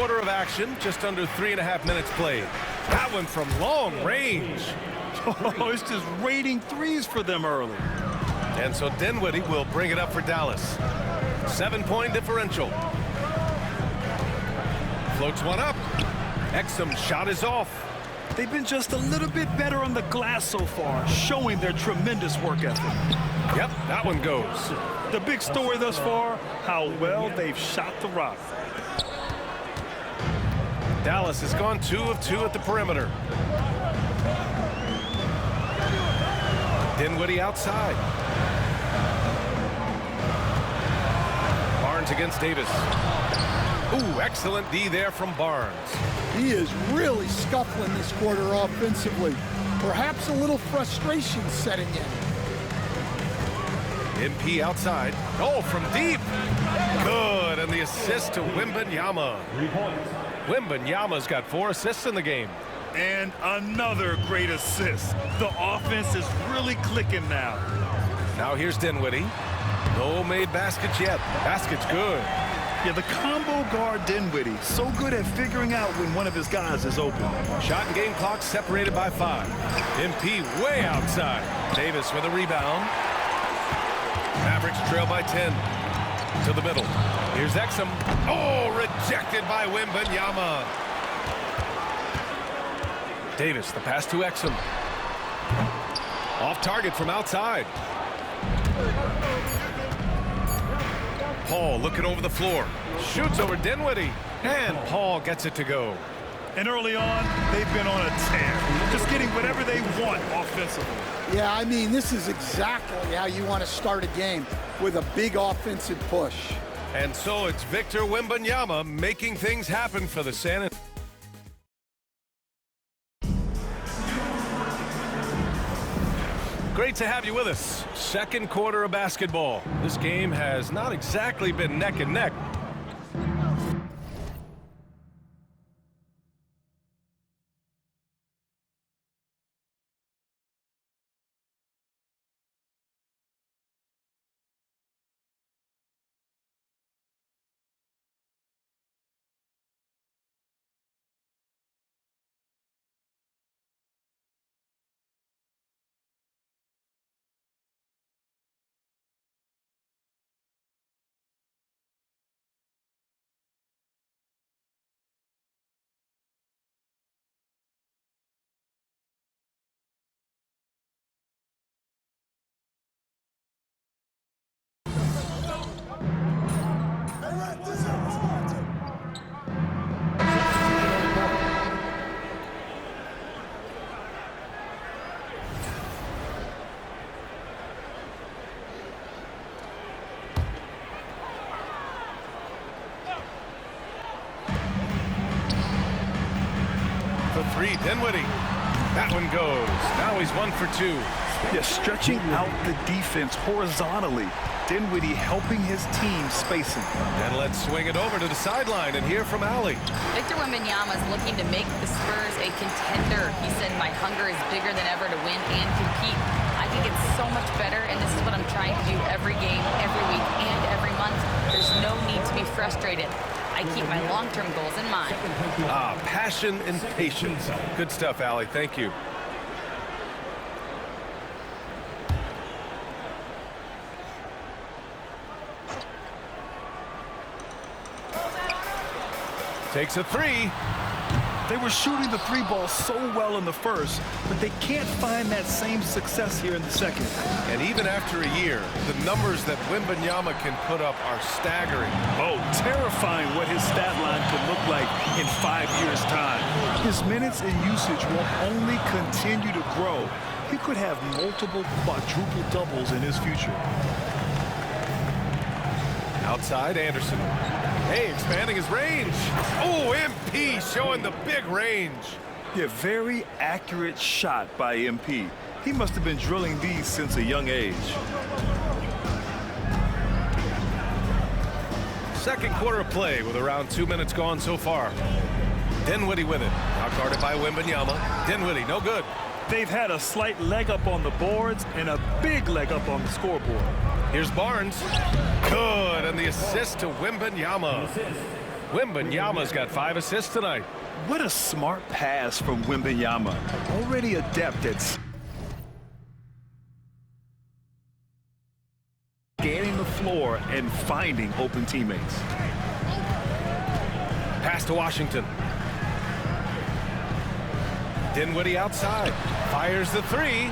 quarter of action, just under 3.5 minutes played. That one from long range. Oh, it's just raining threes for them early. And so Dinwiddie will bring it up for Dallas. 7-point differential. Floats one up. Exum's shot is off. They've been just a little bit better on the glass so far, showing their tremendous work ethic. Yep, that one goes. The big story thus far, how well they've shot the rock. Dallas has gone 2 of 2 at the perimeter. Dinwiddie outside. Barnes against Davis. Ooh, excellent D there from Barnes. He is really scuffling this quarter offensively. Perhaps a little frustration setting in. MP outside. Oh, from deep. Good, and the assist to Wembanyama. Wembanyama's got 4 assists in the game. And another great assist. The offense is really clicking now. Now here's Dinwiddie. No made baskets yet. Basket's good. Yeah, the combo guard Dinwiddie, so good at figuring out when one of his guys is open. Shot and game clock separated by 5. MP way outside. Davis with a rebound. Mavericks trail by 10. To the middle. Here's Exum. Oh, rejected by Wembanyama. Davis, the pass to Exum. Off target from outside. Paul looking over the floor. Shoots over Dinwiddie. And Paul gets it to go. And early on, they've been on a tear. Just getting whatever they want offensively. Yeah, I mean, this is exactly how you want to start a game, with a big offensive push. And so it's Victor Wembanyama making things happen for the San Antonio. Great to have you with us. Second quarter of basketball. This game has not exactly been neck and neck. For 3, Dinwiddie. That one goes. Now he's 1 for 2. Yeah, stretching out the defense horizontally. Dinwiddie helping his team spacing. And let's swing it over to the sideline and hear from Allie. Victor Wembanyama is looking to make the Spurs a contender. He said, my hunger is bigger than ever to win and compete. I think it's so much better, and this is what I'm trying to do every game, every week, and every month. There's no need to be frustrated. I keep my long-term goals in mind. Passion and patience. Good stuff, Allie. Thank you. Takes a 3. They were shooting the 3-ball so well in the first, but they can't find that same success here in the second. And even after a year, the numbers that Wembanyama can put up are staggering. Oh, terrifying what his stat line could look like in 5 years' time. His minutes and usage will only continue to grow. He could have multiple quadruple doubles in his future. Outside, Anderson. Hey, expanding his range. Oh, MP showing the big range. Yeah, very accurate shot by MP. He must have been drilling these since a young age. Second quarter of play with around 2 minutes gone so far. Dinwiddie with it. Now guarded by Wembanyama. Dinwiddie, no good. They've had a slight leg up on the boards and a big leg up on the scoreboard. Here's Barnes. Good, and the assist to Wembanyama. Wembanyama's got 5 assists tonight. What a smart pass from Wembanyama. Already adept at scanning the floor and finding open teammates. Pass to Washington. Dinwiddie outside. Fires the 3.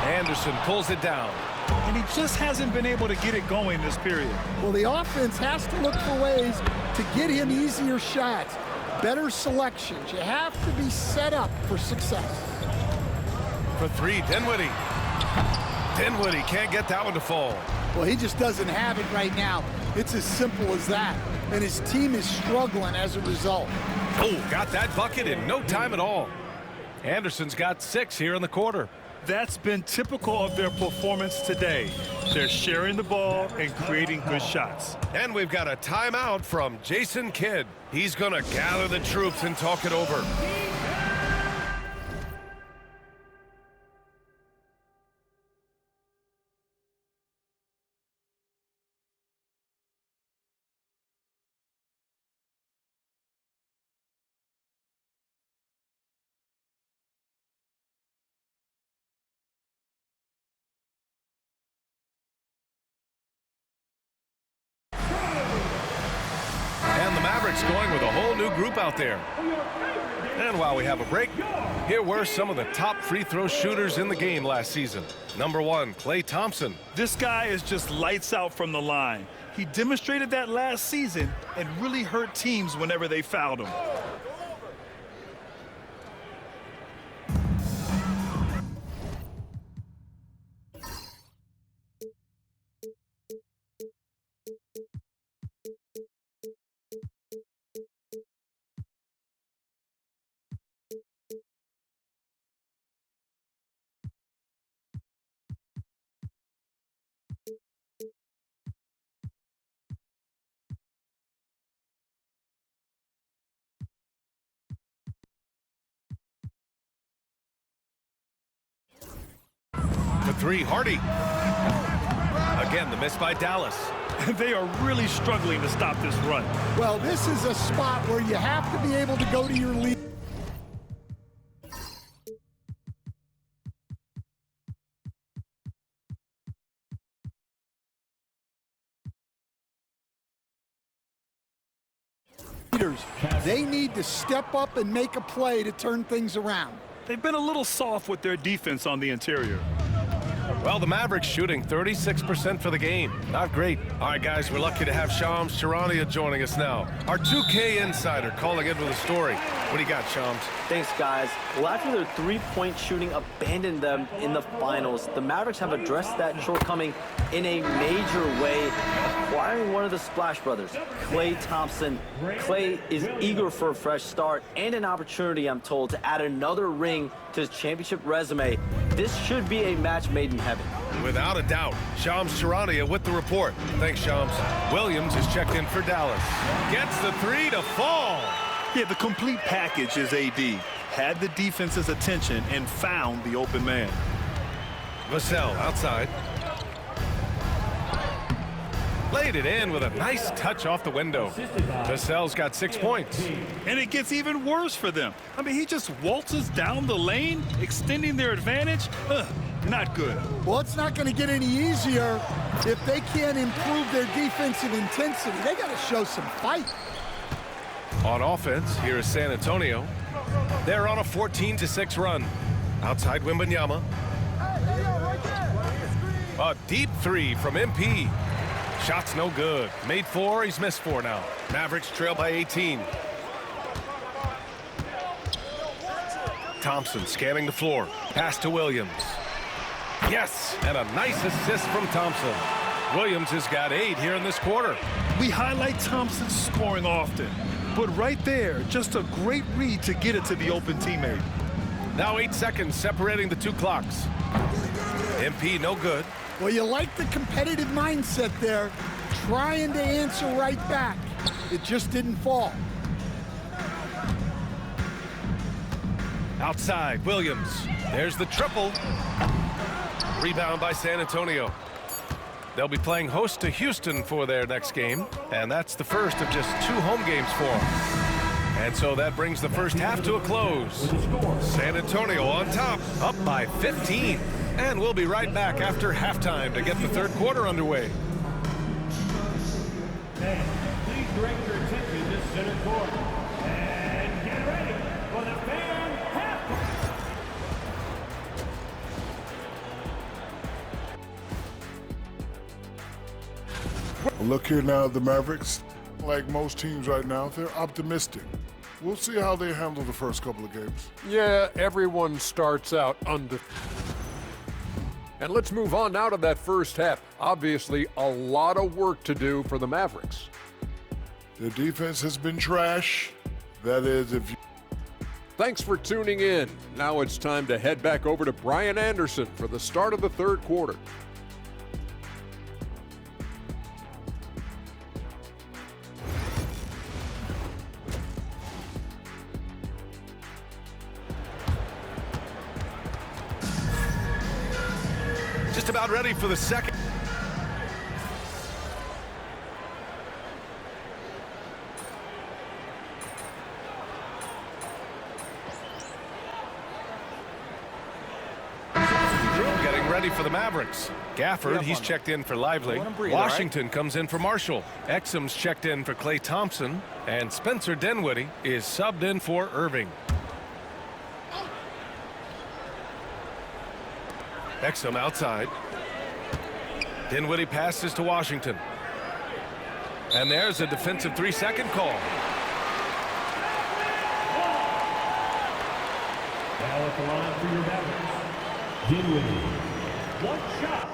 Anderson pulls it down. And he just hasn't been able to get it going this period. Well, the offense has to look for ways to get him easier shots, better selections. You have to be set up for success. For 3, Dinwiddie. Dinwiddie can't get that one to fall. Well, he just doesn't have it right now. It's as simple as that. And his team is struggling as a result. Oh, got that bucket in no time at all. Anderson's got 6 here in the quarter. That's been typical of their performance today. They're sharing the ball and creating good shots. And we've got a timeout from Jason Kidd. He's going to gather the troops and talk it over. Mavericks going with a whole new group out there. And while we have a break, here were some of the top free throw shooters in the game last season. Number 1, Klay Thompson. This guy is just lights out from the line. He demonstrated that last season and really hurt teams whenever they fouled him. For 3, Hardy. Again, the miss by Dallas. They are really struggling to stop this run. Well, this is a spot where you have to be able to go to your lead. They need to step up and make a play to turn things around. They've been a little soft with their defense on the interior. Well, the Mavericks shooting 36% for the game. Not great. All right, guys, we're lucky to have Shams Charania joining us now. Our 2K insider calling in with a story. What do you got, Shams? Thanks, guys. Well, after their three-point shooting abandoned them in the finals, the Mavericks have addressed that shortcoming in a major way, acquiring one of the Splash Brothers, Klay Thompson. Klay is eager for a fresh start and an opportunity, I'm told, to add another ring to his championship resume. This should be a match made in heaven. Without a doubt. Shams Charania with the report. Thanks, Shams. Williams is checked in for Dallas. Gets the 3 to fall. Yeah, the complete package is AD. Had the defense's attention and found the open man. Vassell outside. Laid it in with a nice touch off the window. Vassell's got 6 points. And it gets even worse for them. I mean, he just waltzes down the lane, extending their advantage. Not good. Well, it's not going to get any easier if they can't improve their defensive intensity. They got to show some fight. On offense, here is San Antonio. They're on a 14-6 run. Outside Wembanyama. A deep 3 from MP. Shot's no good. Made 4, he's missed 4 now. Mavericks trail by 18. Thompson scanning the floor. Pass to Williams. Yes, and a nice assist from Thompson. Williams has got 8 here in this quarter. We highlight Thompson's scoring often, but right there, just a great read to get it to the open teammate. Now 8 seconds separating the 2 clocks. MP no good. Well, you like the competitive mindset there, trying to answer right back. It just didn't fall. Outside, Williams. There's the triple. Rebound by San Antonio. They'll be playing host to Houston for their next game, and that's the first of just 2 home games for them. And so that brings the first half to a close. San Antonio on top, up by 15. And we'll be right back after halftime to get the third quarter underway. Please direct your attention to center court. And get ready for the fan half. Look here now at the Mavericks. Like most teams right now, they're optimistic. We'll see how they handle the first couple of games. Yeah, everyone starts out undefeated. And let's move on now to that first half. Obviously, a lot of work to do for the Mavericks. Their defense has been trash. That is, if you... Thanks for tuning in. Now it's time to head back over to Brian Anderson for the start of the third quarter. Just about ready for the second. Getting ready for the Mavericks. Gafford, he's checked in for Lively. Washington comes in for Marshall. Exum's checked in for Klay Thompson. And Spencer Dinwiddie is subbed in for Irving. Exum outside. Dinwiddie passes to Washington. And there's a defensive 3-second call. Now at the line for your Mavericks, Dinwiddie. One shot.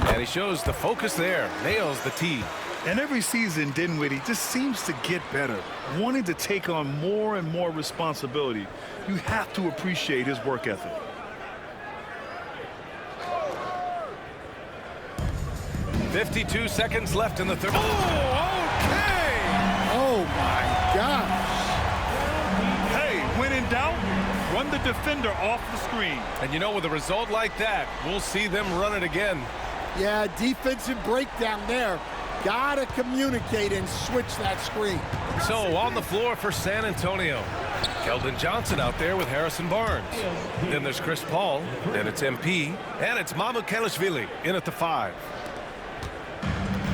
And he shows the focus there. Nails the tee. And every season, Dinwiddie just seems to get better, wanting to take on more and more responsibility. You have to appreciate his work ethic. .52 seconds left in the third. Oh, okay! Oh, my gosh. Hey, when in doubt, run the defender off the screen. And you know, with a result like that, we'll see them run it again. Yeah, defensive breakdown there. Gotta communicate and switch that screen. So on the floor for San Antonio, Keldon Johnson out there with Harrison Barnes. Then there's Chris Paul, then it's MP, and it's Mamukelashvili in at the 5.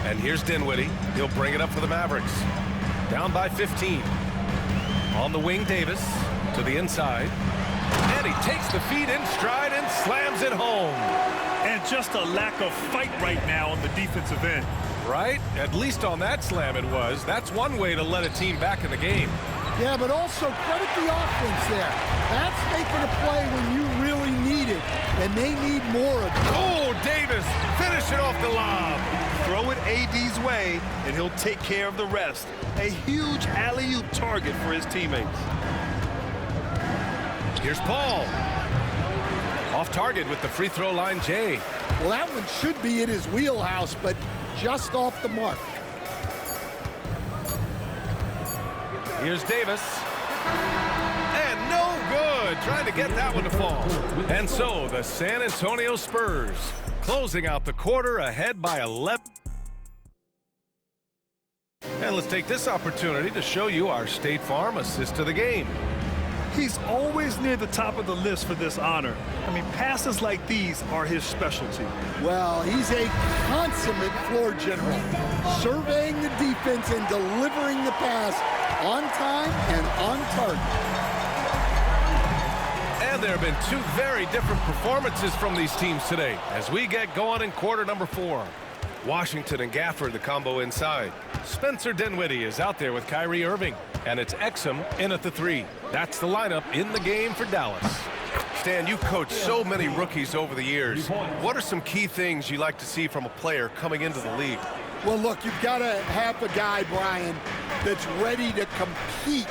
And here's Dinwiddie. He'll bring it up for the Mavericks. Down by 15. On the wing, Davis to the inside. And he takes the feet in stride and slams it home. And just a lack of fight right now on the defensive end. Right? At least on that slam it was. That's one way to let a team back in the game. Yeah, but also credit the offense there. That's making a play when you really need it, and they need more of it. Oh, Davis, finish it off the lob. Throw it AD's way, and he'll take care of the rest. A huge alley-oop target for his teammates. Here's Paul. Off target with the free throw line, Jay. Well, that one should be in his wheelhouse, but just off the mark. Here's Davis. And no good. Trying to get that one to fall. And so the San Antonio Spurs closing out the quarter ahead by 11. And let's take this opportunity to show you our State Farm assist to the game. He's always near the top of the list for this honor. I mean, passes like these are his specialty. Well, he's a consummate floor general, surveying the defense and delivering the pass on time and on target. And there have been two very different performances from these teams today as we get going in quarter number 4. Washington and Gafford, the combo inside. Spencer Dinwiddie is out there with Kyrie Irving, and it's Exum in at the 3. That's the lineup in the game for Dallas. Stan, you coached so many rookies over the years. What are some key things you like to see from a player coming into the league? Well, look, you've got to have a guy, Brian, that's ready to compete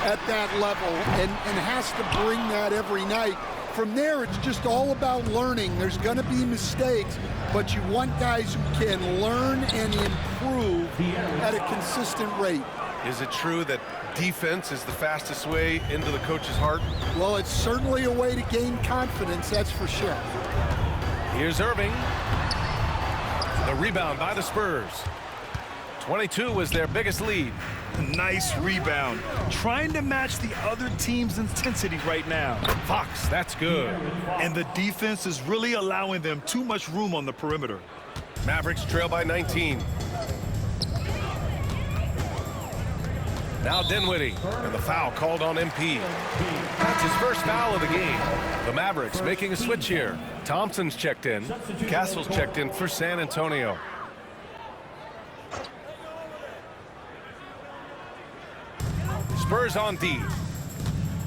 at that level and has to bring that every night. From there, it's just all about learning. There's going to be mistakes, but you want guys who can learn and improve at a consistent rate. Is it true that defense is the fastest way into the coach's heart? Well, it's certainly a way to gain confidence, that's for sure. Here's Irving. The rebound by the Spurs. 22 was their biggest lead. Nice rebound. Trying to match the other team's intensity right now. Fox, that's good. And the defense is really allowing them too much room on the perimeter. Mavericks trail by 19. Now Dinwiddie, and the foul called on MP. That's his first foul of the game. The Mavericks making a switch here. Thompson's checked in. Castle's checked in for San Antonio. Spurs on D.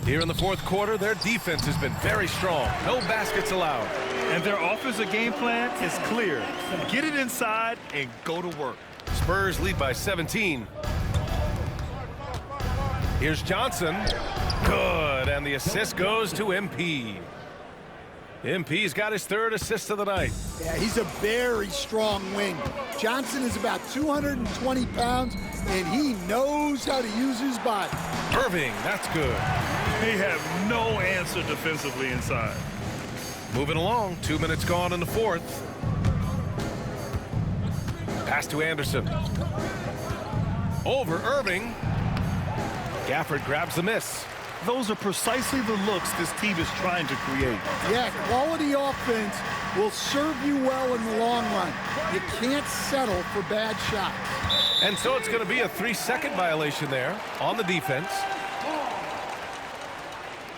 Here in the fourth quarter, their defense has been very strong. No baskets allowed. And their offensive game plan is clear. Get it inside and go to work. Spurs lead by 17. Here's Johnson. Good, and the assist goes to MP. MP's got his third assist of the night. Yeah, he's a very strong wing. Johnson is about 220 pounds, and he knows how to use his body. Irving, that's good. They have no answer defensively inside. Moving along, 2 minutes gone in the fourth. Pass to Anderson. Over Irving. Gafford grabs the miss. Those are precisely the looks this team is trying to create. Yeah, quality offense will serve you well in the long run. You can't settle for bad shots. And so it's going to be a 3-second violation there on the defense.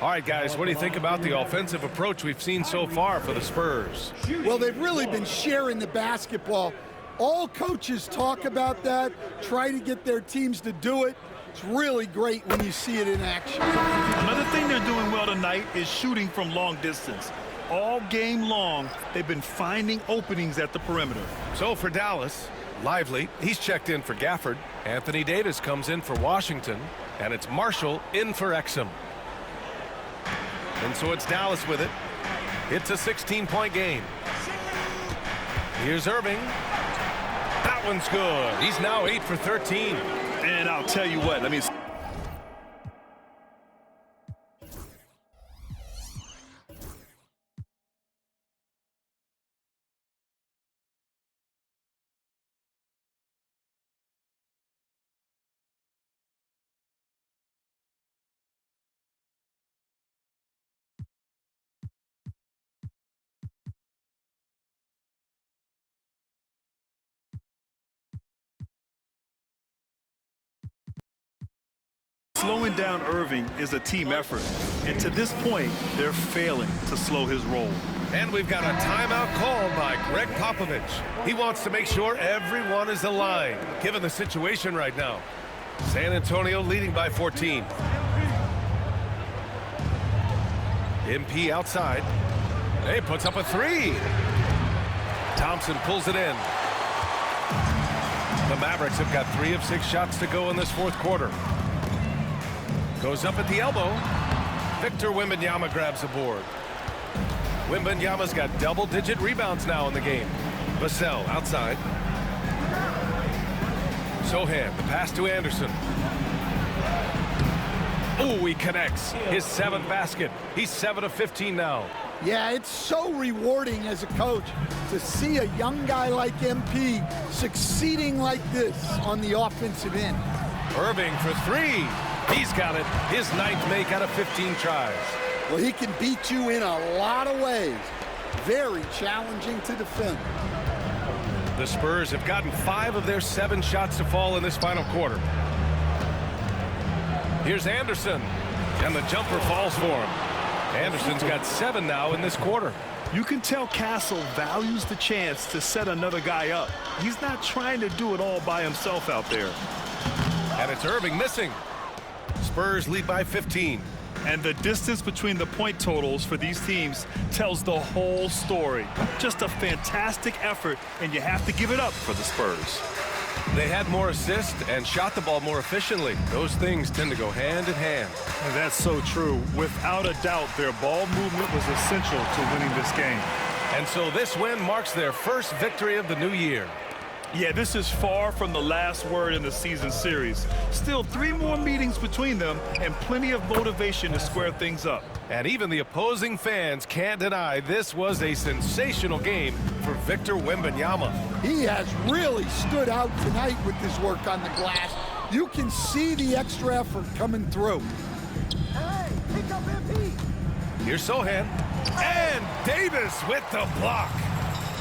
All right, guys, what do you think about the offensive approach we've seen so far for the Spurs? Well, they've really been sharing the basketball. All coaches talk about that, try to get their teams to do it. It's really great when you see it in action. Another thing they're doing well tonight is shooting from long distance. All game long, they've been finding openings at the perimeter. So for Dallas, Lively, he's checked in for Gafford. Anthony Davis comes in for Washington, and it's Marshall in for Exum. And so it's Dallas with it. It's a 16-point game. Here's Irving. That one's good. He's now 8 for 13. And I'll tell you what, slowing down Irving is a team effort. And to this point, they're failing to slow his roll. And we've got a timeout called by Greg Popovich. He wants to make sure everyone is aligned, given the situation right now. San Antonio leading by 14. MP outside. He puts up a 3. Thompson pulls it in. The Mavericks have got 3 of 6 shots to go in this fourth quarter. Goes up at the elbow. Victor Wembanyama grabs the board. Wembanyama's got double-digit rebounds now in the game. Vassell outside. Sohan, the pass to Anderson. Oh, he connects. His 7th basket. He's 7 of 15 now. Yeah, it's so rewarding as a coach to see a young guy like MP succeeding like this on the offensive end. Irving for 3. He's got it. His 9th make out of 15 tries. Well, he can beat you in a lot of ways. Very challenging to defend. The Spurs have gotten 5 of their 7 shots to fall in this final quarter. Here's Anderson, and the jumper falls for him. Anderson's got 7 now in this quarter. You can tell Castle values the chance to set another guy up. He's not trying to do it all by himself out there. And it's Irving missing. Spurs lead by 15. And the distance between the point totals for these teams tells the whole story. Just a fantastic effort, and you have to give it up for the Spurs. They had more assists and shot the ball more efficiently. Those things tend to go hand in hand. And that's so true. Without a doubt, their ball movement was essential to winning this game. And so this win marks their first victory of the new year. Yeah, this is far from the last word in the season series. Still 3 more meetings between them and plenty of motivation to square things up. And even the opposing fans can't deny this was a sensational game for Victor Wembanyama. He has really stood out tonight with his work on the glass. You can see the extra effort coming through. Hey, pick up MP. Here's Sohan. And Davis with the block.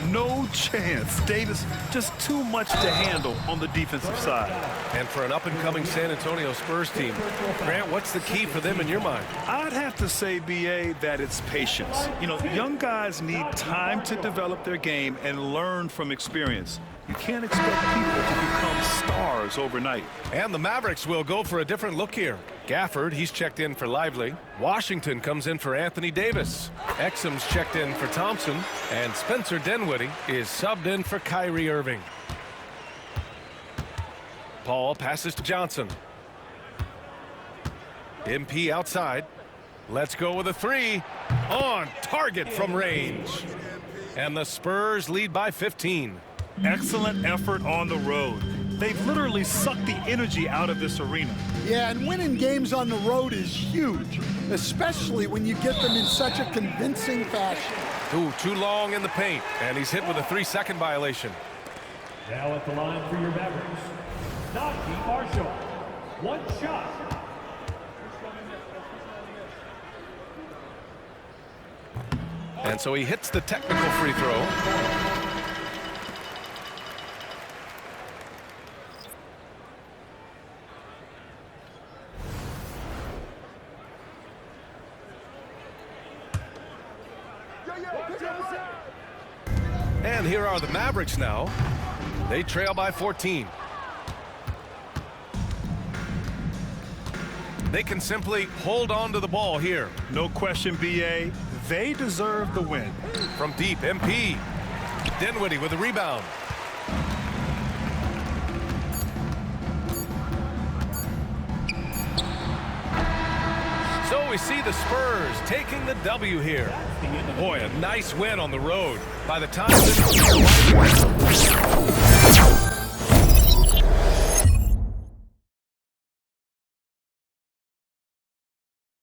No chance. Davis just too much to handle on the defensive side. And for an up-and-coming San Antonio Spurs team, Grant, what's the key for them in your mind? I'd have to say, B.A., that it's patience. You know, young guys need time to develop their game and learn from experience. You can't expect people to become stars overnight. And the Mavericks will go for a different look here. Gafford, he's checked in for Lively. Washington comes in for Anthony Davis. Exum's checked in for Thompson. And Spencer Dinwiddie is subbed in for Kyrie Irving. Paul passes to Johnson. MP outside. Let's go with a 3. On target from range. And the Spurs lead by 15. Excellent effort on the road. They've literally sucked the energy out of this arena. Yeah, and winning games on the road is huge, especially when you get them in such a convincing fashion. Ooh, too long in the paint, and he's hit with a 3-second violation. Now at the line for your Mavericks, Naji Marshall. 1 shot. And so he hits the technical free throw. And here are the Mavericks now. They trail by 14. They can simply hold on to the ball here. No question, B.A., they deserve the win. From deep, MP. Dinwiddie with a rebound. So we see the Spurs taking the W here. Boy, a nice win on the road. By the time this